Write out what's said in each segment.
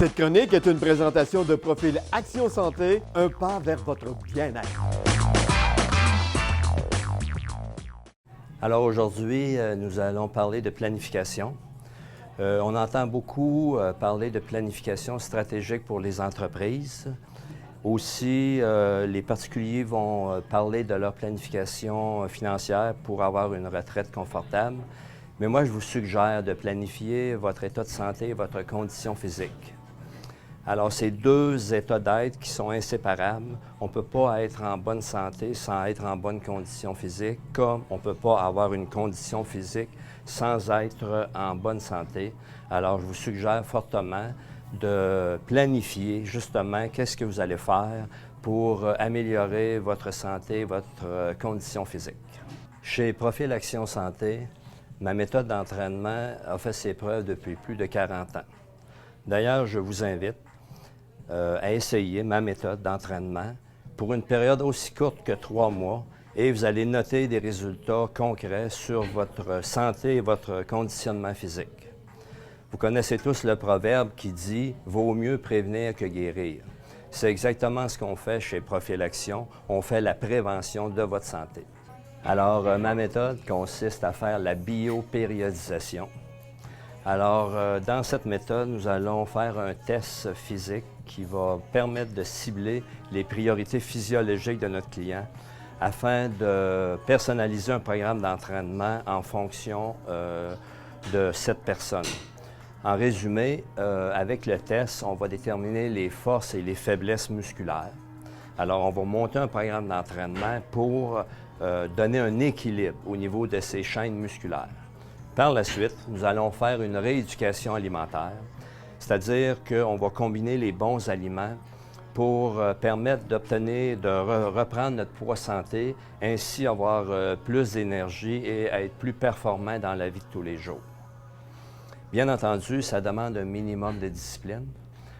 Cette chronique est une présentation de Profil Action Santé, un pas vers votre bien-être. Alors aujourd'hui, nous allons parler de planification. On entend beaucoup parler de planification stratégique pour les entreprises. Aussi, les particuliers vont parler de leur planification financière pour avoir une retraite confortable. Mais moi, je vous suggère de planifier votre état de santé et votre condition physique. Alors, c'est deux états d'être qui sont inséparables. On ne peut pas être en bonne santé sans être en bonne condition physique, comme on ne peut pas avoir une condition physique sans être en bonne santé. Alors, je vous suggère fortement de planifier justement qu'est-ce que vous allez faire pour améliorer votre santé, votre condition physique. Chez Profil Action Santé, ma méthode d'entraînement a fait ses preuves depuis plus de 40 ans. D'ailleurs, je vous invite à essayer ma méthode d'entraînement pour une période aussi courte que 3 mois et vous allez noter des résultats concrets sur votre santé et votre conditionnement physique. Vous connaissez tous le proverbe qui dit « Vaut mieux prévenir que guérir ». C'est exactement ce qu'on fait chez Profil Action. On fait la prévention de votre santé. Alors, ma méthode consiste à faire la biopériodisation. Alors, dans cette méthode, nous allons faire un test physique qui va permettre de cibler les priorités physiologiques de notre client afin de personnaliser un programme d'entraînement en fonction de cette personne. En résumé, avec le test, on va déterminer les forces et les faiblesses musculaires. Alors, on va monter un programme d'entraînement pour donner un équilibre au niveau de ces chaînes musculaires. Par la suite, nous allons faire une rééducation alimentaire, c'est-à-dire qu'on va combiner les bons aliments pour permettre d'obtenir, de reprendre notre poids santé, ainsi avoir plus d'énergie et être plus performant dans la vie de tous les jours. Bien entendu, ça demande un minimum de discipline.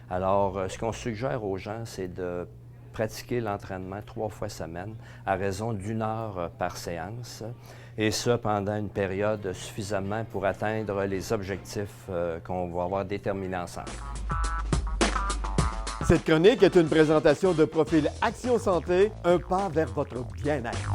Alors, ce qu'on suggère aux gens, c'est de pratiquer l'entraînement 3 fois semaine à raison d'1 heure par séance, et ça pendant une période suffisamment pour atteindre les objectifs qu'on va avoir déterminés ensemble. Cette chronique est une présentation de Profil Action Santé, un pas vers votre bien-être.